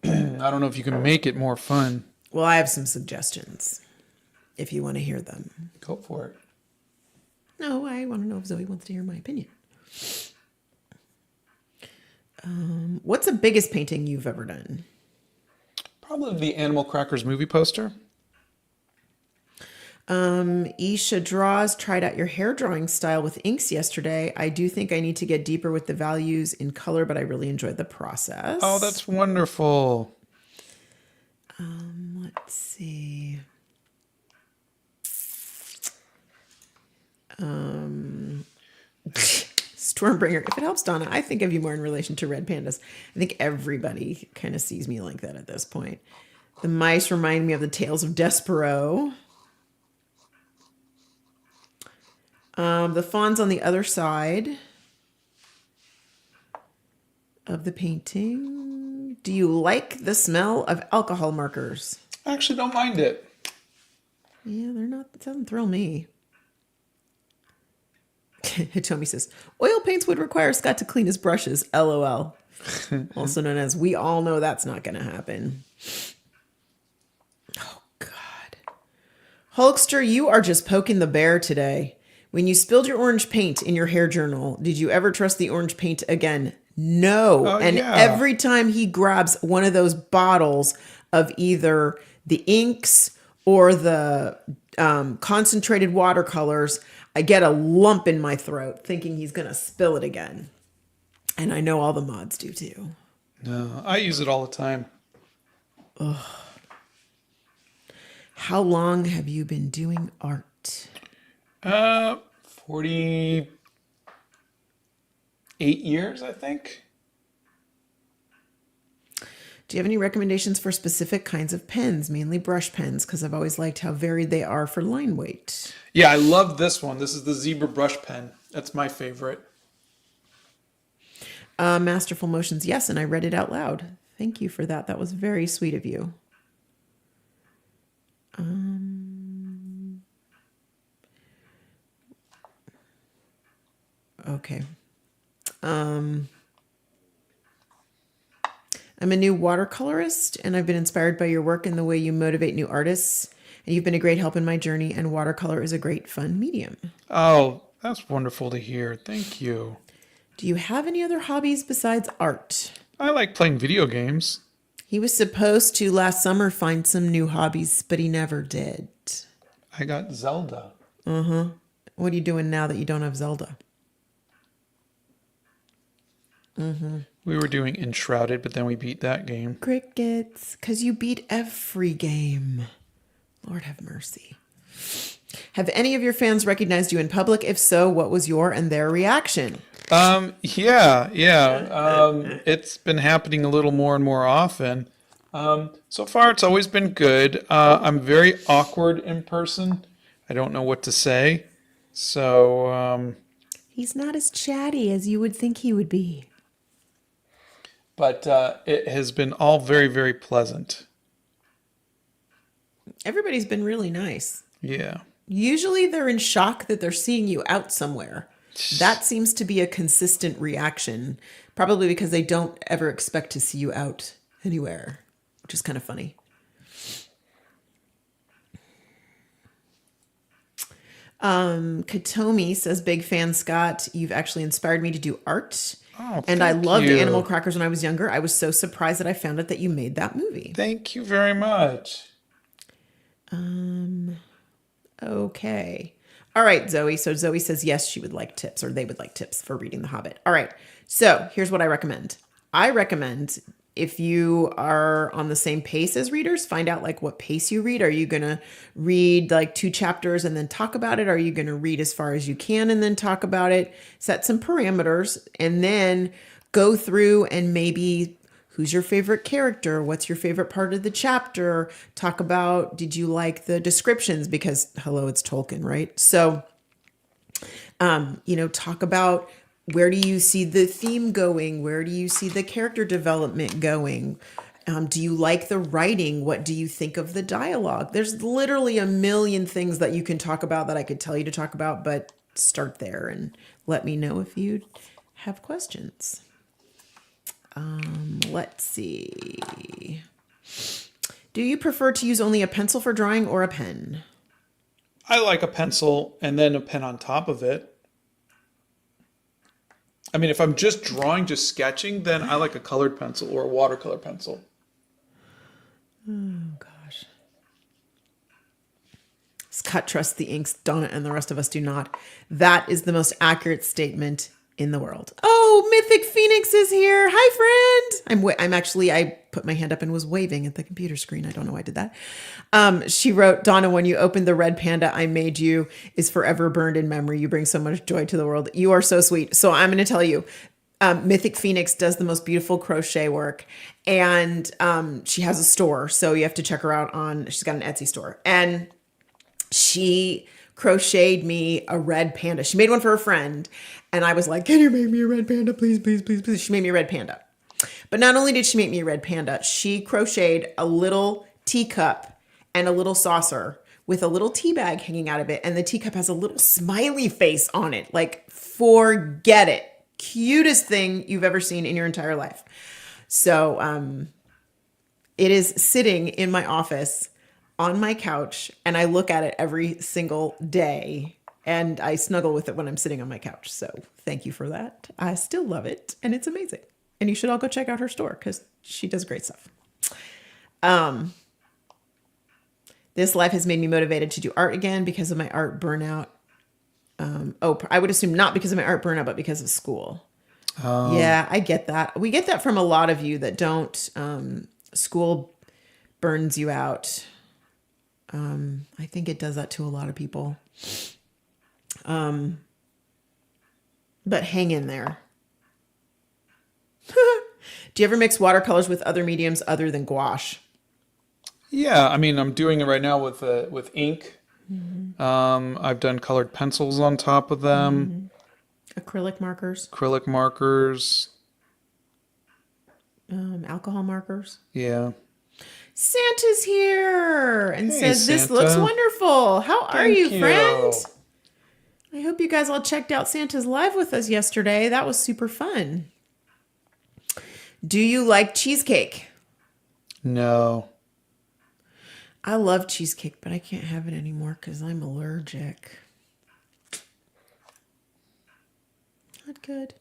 I don't know if you can make it more fun. Well, I have some suggestions if you want to hear them. Go for it. No, I want to know if Zoe wants to hear my opinion. What's the biggest painting you've ever done? Probably the Animal Crackers movie poster. Isha Draws tried out your hair drawing style with inks yesterday. I do think I need to get deeper with the values in color, but I really enjoyed the process. Oh, that's wonderful. Let's see. Stormbringer, if it helps Donna, I think of you more in relation to red pandas. I think everybody kind of sees me like that at this point. The mice remind me of the Tales of Despero. The fawns on the other side of the painting. Do you like the smell of alcohol markers? I actually don't mind it. Yeah, they're not, it doesn't thrill me. Hitomi says, oil paints would require Scott to clean his brushes. LOL. Also known as, we all know that's not going to happen. Oh, God. Hulkster, you are just poking the bear today. When you spilled your orange paint in your hair journal, did you ever trust the orange paint again? No. Oh, and yeah. every time he grabs one of those bottles of either the inks or the concentrated watercolors, I get a lump in my throat thinking he's going to spill it again. And I know all the mods do too. No, I use it all the time. Ugh. How long have you been doing art? 48 years, I think. Do you have any recommendations for specific kinds of pens, mainly brush pens? Because I've always liked how varied they are for line weight. Yeah, I love this one. This is the Zebra brush pen. That's my favorite. Masterful Motions, yes, and I read it out loud. Thank you for that. That was very sweet of you. Okay. I'm a new watercolorist, and I've been inspired by your work and the way you motivate new artists. And you've been a great help in my journey, and watercolor is a great, fun medium. Oh, that's wonderful to hear. Thank you. Do you have any other hobbies besides art? I like playing video games. He was supposed to last summer find some new hobbies, but he never did. I got Zelda. Uh-huh. What are you doing now that you don't have Zelda? Mm-hmm. We were doing Enshrouded, but then we beat that game. Crickets, because you beat every game. Lord have mercy. Have any of your fans recognized you in public? If so, what was your and their reaction? Yeah. It's been happening a little more and more often. So far, it's always been good. I'm very awkward in person. I don't know what to say. So, He's not as chatty as you would think he would be. But it has been all very, very pleasant. Everybody's been really nice. Yeah. Usually they're in shock that they're seeing you out somewhere. That seems to be a consistent reaction, probably because they don't ever expect to see you out anywhere, which is kind of funny. Katomi says, big fan, Scott. You've actually inspired me to do art. Oh, and I loved you. Animal Crackers when I was younger. I was so surprised that I found out that you made that movie. Thank you very much. Okay. All right, Zoe. So Zoe says, yes, she would like tips, or they would like tips for reading The Hobbit. All right. So here's what I recommend. I recommend, if you are on the same pace as readers, find out like what pace you read. Are you going to read like 2 chapters and then talk about it? Are you going to read as far as you can and then talk about it? Set some parameters and then go through and maybe who's your favorite character? What's your favorite part of the chapter? Talk about, did you like the descriptions? Because hello, it's Tolkien, right? So, talk about where do you see the theme going? Where do you see the character development going? Do you like the writing? What do you think of the dialogue? There's literally a million things that you can talk about that I could tell you to talk about, but start there and let me know if you have questions. Let's see. Do you prefer to use only a pencil for drawing or a pen? I like a pencil and then a pen on top of it. I mean, if I'm just drawing, just sketching, then I like a colored pencil or a watercolor pencil. Oh, gosh. Scott trusts the inks, Donna and the rest of us do not. That is the most accurate statement in the world. Oh, Mythic Phoenix is here. Hi, friend. I put my hand up and was waving at the computer screen. I don't know why I did that. She wrote, Donna, when you opened the red panda I made you is forever burned in memory. You bring so much joy to the world. You are so sweet. So I'm going to tell you, Mythic Phoenix does the most beautiful crochet work, and she has a store. So you have to check her out she's got an Etsy store, and she crocheted me a red panda. She made one for her friend. And I was like, can you make me a red panda? Please, please, please, please. She made me a red panda. But not only did she make me a red panda, she crocheted a little teacup and a little saucer with a little tea bag hanging out of it. And the teacup has a little smiley face on it. Like, forget it. Cutest thing you've ever seen in your entire life. So it is sitting in my office on my couch, and I look at it every single day. And I snuggle with it when I'm sitting on my couch. So thank you for that. I still love it. And it's amazing. And you should all go check out her store because she does great stuff. This life has made me motivated to do art again because of my art burnout. I would assume not because of my art burnout, but because of school. Yeah, I get that. We get that from a lot of you that don't. School burns you out. I think it does that to a lot of people. But hang in there. Do you ever mix watercolors with other mediums other than gouache? Yeah, I mean, I'm doing it right now with ink. Mm-hmm. I've done colored pencils on top of them. Mm-hmm. Acrylic markers. Alcohol markers. Yeah. Santa's here and says, Santa. This looks wonderful. How are you, Thank friend? I hope you guys all checked out Santa's Live with us yesterday. That was super fun. Do you like cheesecake? No. I love cheesecake, but I can't have it anymore because I'm allergic. Not good.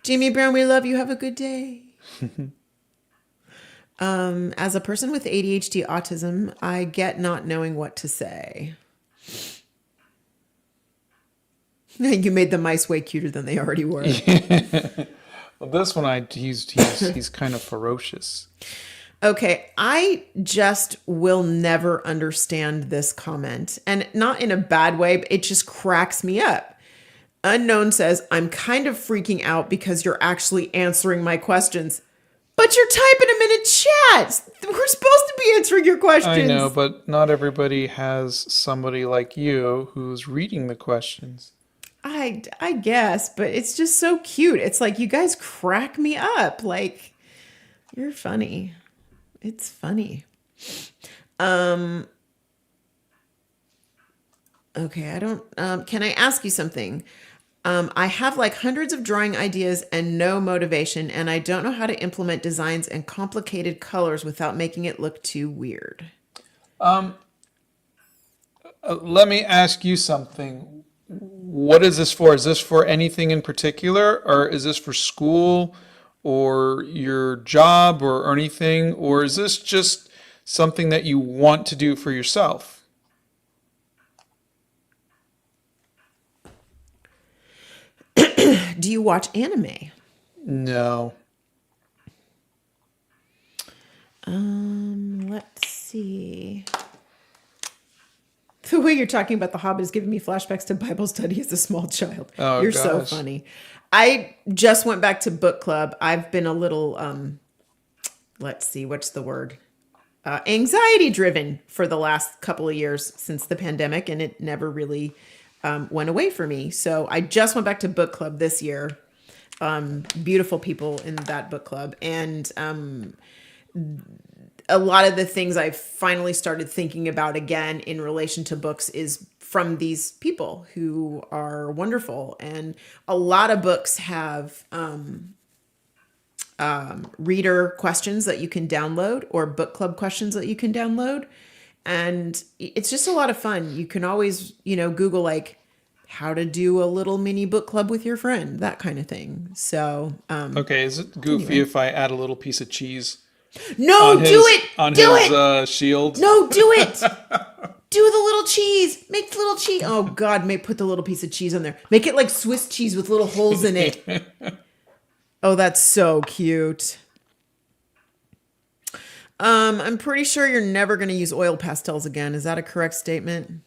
Jamie Brown, we love you. Have a good day. As a person with ADHD autism, I get not knowing what to say. You made the mice way cuter than they already were. Well, this one he's kind of ferocious. Okay, I just will never understand this comment. And not in a bad way, but it just cracks me up. Unknown says, I'm kind of freaking out because you're actually answering my questions. But you're typing them in a chat. We're supposed to be answering your questions. I know, but not everybody has somebody like you who's reading the questions. I guess, but it's just so cute. It's like, you guys crack me up. Like, you're funny. It's funny. Okay, I don't, can I ask you something? I have like hundreds of drawing ideas and no motivation, and I don't know how to implement designs and complicated colors without making it look too weird. Let me ask you something. What is this for? Is this for anything in particular, or is this for school or your job or anything, or is this just something that you want to do for yourself? Do you watch anime? No. Let's see. The way you're talking about The Hobbit is giving me flashbacks to Bible study as a small child. Oh, you're gosh. so funny. I just went back to book club. I've been a little let's see, what's the word? Anxiety driven for the last couple of years since the pandemic, and it never really went away for me. So I just went back to book club this year. Beautiful people in that book club. And a lot of the things I've finally started thinking about again in relation to books is from these people who are wonderful. And a lot of books have reader questions that you can download or book club questions that you can download. And it's just a lot of fun. You can always, Google like how to do a little mini book club with your friend, that kind of thing. So, Okay, is it goofy if I add a little piece of cheese no, do it. on Do his it. shield? No, do it. Do the little cheese. Make the little cheese. Oh God, put the little piece of cheese on there. Make it like Swiss cheese with little holes in it. Oh, that's so cute. I'm pretty sure you're never going to use oil pastels again. Is that a correct statement?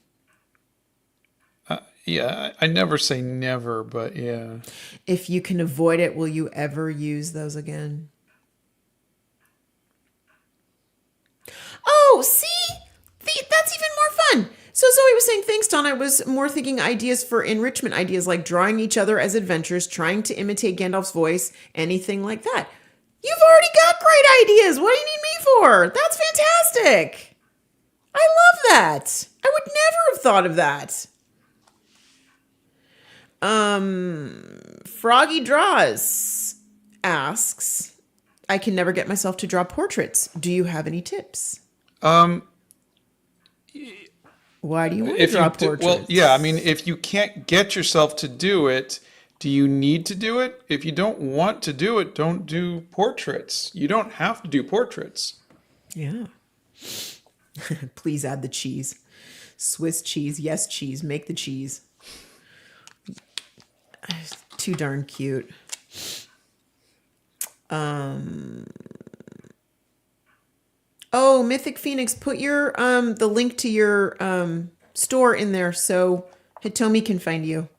Yeah, I never say never, but yeah. If you can avoid it, will you ever use those again? Oh, see? That's even more fun. So Zoe was saying, thanks, Don. I was more thinking ideas for enrichment ideas like drawing each other as adventures, trying to imitate Gandalf's voice, anything like that. You've already got great ideas. What do you need me for? That's fantastic. I love that. I would never have thought of that. Froggy Draws asks, I can never get myself to draw portraits. Do you have any tips? Why do you want to draw portraits? Well, yeah, I mean, if you can't get yourself to do it, do you need to do it? If you don't want to do it, don't do portraits. You don't have to do portraits. Yeah. Please add the cheese. Swiss cheese. Yes, cheese. Make the cheese. Too darn cute. Oh, Mythic Phoenix, put your the link to your store in there so Hitomi can find you.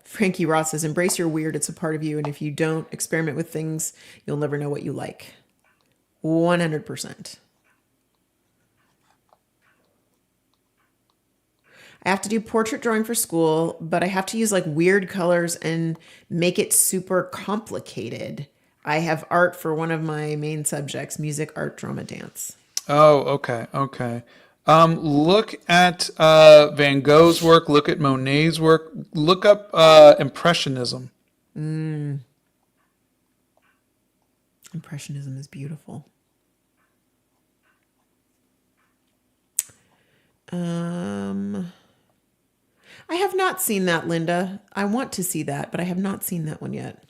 Frankie Ross says, embrace your weird. It's a part of you. And if you don't experiment with things, you'll never know what you like. 100%. I have to do portrait drawing for school, but I have to use like weird colors and make it super complicated. I have art for one of my main subjects, music, art, drama, dance. Oh, okay, okay. Look at Van Gogh's work. Look at Monet's work. Look up Impressionism. Impressionism is beautiful. I have not seen that, Linda. I want to see that, but I have not seen that one yet.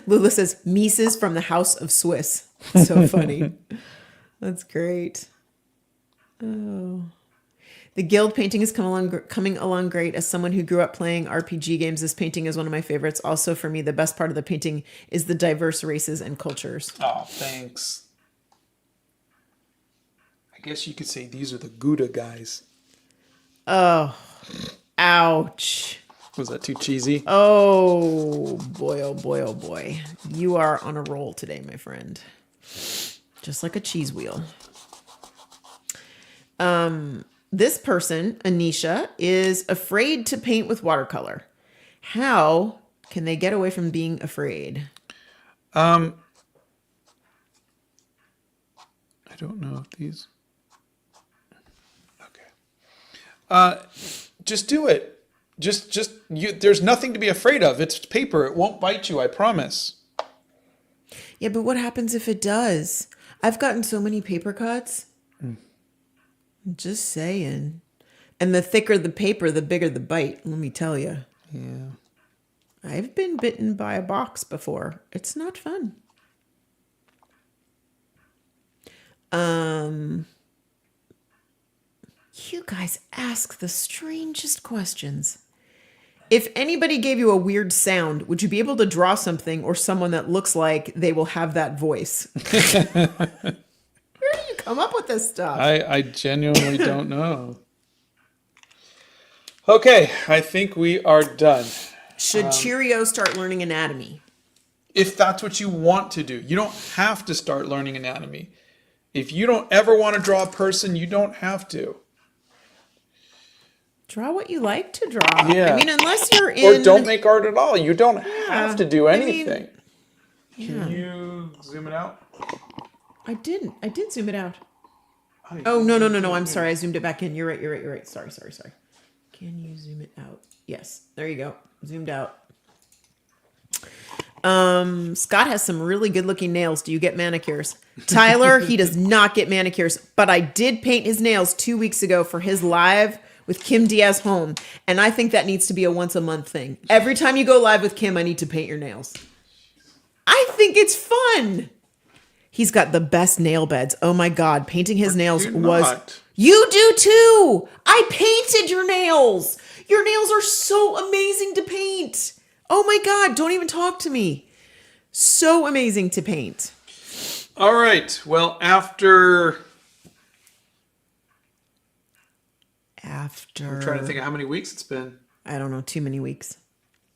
Lula says, Mises from the House of Swiss. So funny. That's great. Oh. The guild painting is coming along great. As someone who grew up playing RPG games, this painting is one of my favorites. Also, for me, the best part of the painting is the diverse races and cultures. Oh, thanks. I guess you could say these are the Gouda guys. Oh, ouch. Was that too cheesy? Oh, boy, oh, boy, oh, boy. You are on a roll today, my friend. Just like a cheese wheel. This person, Anisha, is afraid to paint with watercolor. How can they get away from being afraid? I don't know if these... Okay. Just do it. There's nothing to be afraid of. It's paper. It won't bite you, I promise. Yeah, but what happens if it does? I've gotten so many paper cuts. Just saying. And the thicker the paper, the bigger the bite, let me tell you. Yeah. I've been bitten by a box before. It's not fun. You guys ask the strangest questions. If anybody gave you a weird sound, would you be able to draw something or someone that looks like they will have that voice? Where do you come up with this stuff? I genuinely don't know. Okay, I think we are done. Should Cheerio start learning anatomy? if that's what you want to do. You don't have to start learning anatomy. If you don't ever want to draw a person, you don't have to. Draw what you like to draw. Yeah. I mean, unless you're in... Or don't make art at all. You don't have to do I mean, anything. yeah. Can you zoom it out? I didn't. I did zoom it out. Oh, no. I'm sorry. I zoomed it back in. You're right. Sorry. Can you zoom it out? Yes. There you go. Zoomed out. Scott has some really good looking nails. Do you get manicures? Tyler, he does not get manicures, but I did paint his nails 2 weeks ago for his live with Kim Diaz home. And I think that needs to be a once a month thing. Every time you go live with Kim, I need to paint your nails. I think it's fun. He's got the best nail beds. Oh my God. Painting his nails was... Not. You do too. I painted your nails. Your nails are so amazing to paint. Oh my God. Don't even talk to me. So amazing to paint. All right. Well, after... I'm trying to think of how many weeks it's been. I don't know. Too many weeks.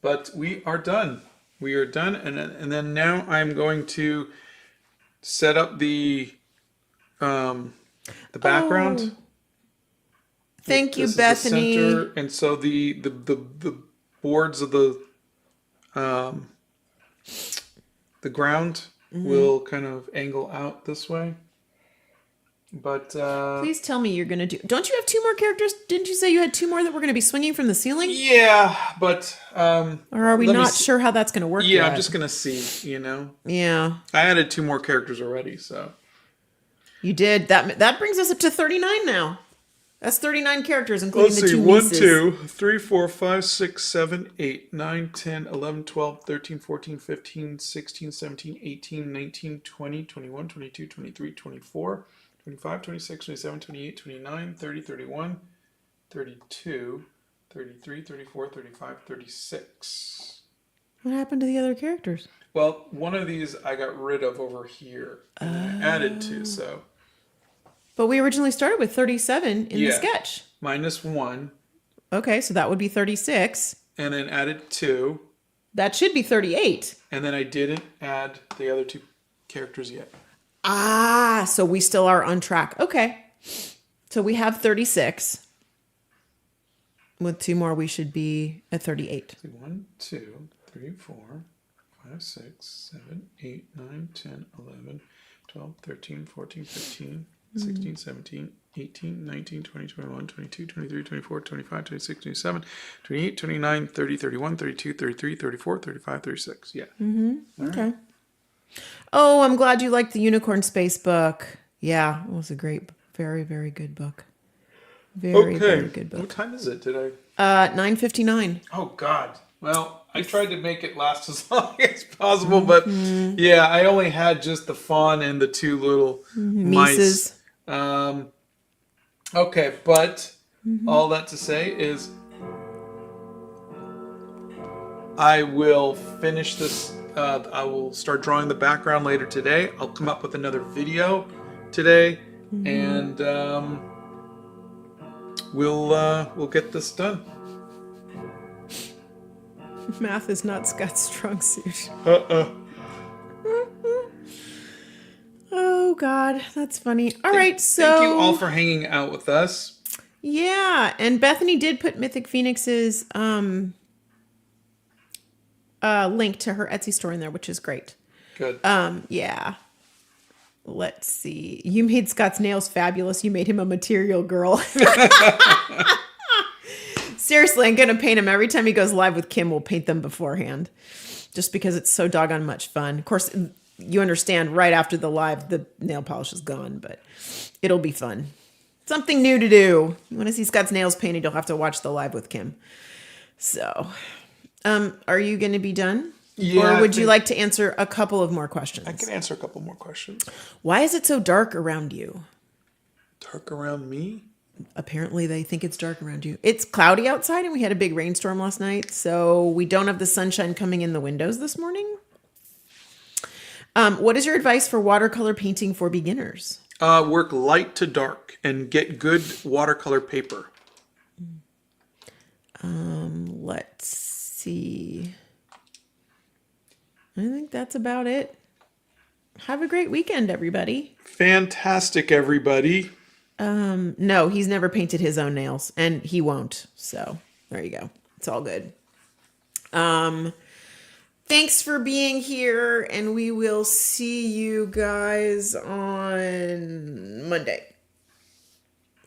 But we are done. We are done. And then now I'm going to set up the background. Oh. Thank you, This is Bethany. the center, and so the boards of the ground will kind of angle out this way. But Please tell me you're going to do... Don't you have 2 more characters? Didn't you say you had 2 more that were going to be swinging from the ceiling? yeah, but Or are we not sure how that's going to work yeah, yet? I'm just gonna see. Yeah. I added 2 more characters already, so You did. That brings us up to 39 now. That's 39 characters, including let's the see. 2 1, nieces. 2, 3, 4, 5, 6, 7, 8, 9, 10, 11, 12, 13, 14, 15, 16, 17, 18, 19, 20, 21, 22, 23, 24, 25, 26, 27, 28, 29, 30, 31, 32, 33, 34, 35, 36. What happened to the other characters? Well, one of these I got rid of over here, and I added 2, so... But we originally started with 37 in the sketch. Minus 1. Okay, so that would be 36. And then added 2. That should be 38. And then I didn't add the other 2 characters yet. Ah, so we still are on track. Okay. So we have 36. With 2 more, we should be at 38. 1, 2, 3, 4, 5, 6, 7, 8, 9, 10, 11, 12, 13, 14, 15, 16, 17, 18, 19, 20, 21, 22, 23, 24, 25, 26, 27, 28, 29, 30, 31, 32, 33, 34, 35, 36. Yeah. Okay. Right. Oh, I'm glad you liked the Unicorn Space book. Yeah, it was a great, very, very good book. Very good book. What time is it? Did I? 9:59. Oh God. Well, I tried to make it last as long as possible, but yeah, I only had just the fawn and the 2 little mice. Okay, but all that to say is I will finish this. I will start drawing the background later today. I'll come up with another video today, and we'll get this done. Math is not Scott's strong suit. Oh God, that's funny. All right, so thank you all for hanging out with us. Yeah, and Bethany did put Mythic Phoenix's link to her Etsy store in there, which is great. Good. Yeah. Let's see. You made Scott's nails fabulous. You made him a material girl. Seriously, I'm going to paint him every time he goes live with Kim. We'll paint them beforehand just because it's so doggone much fun. Of course, you understand right after the live, the nail polish is gone, but it'll be fun. Something new to do. You want to see Scott's nails painted, you'll have to watch the live with Kim. So, are you going to be done? Yeah. Or would you like to answer a couple of more questions? I can answer a couple more questions. Why is it so dark around you? Dark around me? Apparently they think it's dark around you. It's cloudy outside and we had a big rainstorm last night, so we don't have the sunshine coming in the windows this morning. What is your advice for watercolor painting for beginners? Work light to dark and get good watercolor paper. Let's see. I think that's about it. Have a great weekend, everybody. Fantastic, everybody. No, he's never painted his own nails, and he won't. So there you go. It's all good. Thanks for being here, and we will see you guys on Monday.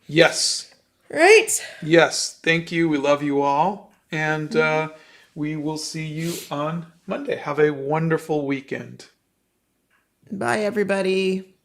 Yes. Right? Yes. Thank you. We love you all. And we will see you on Monday. Have a wonderful weekend. Bye, everybody.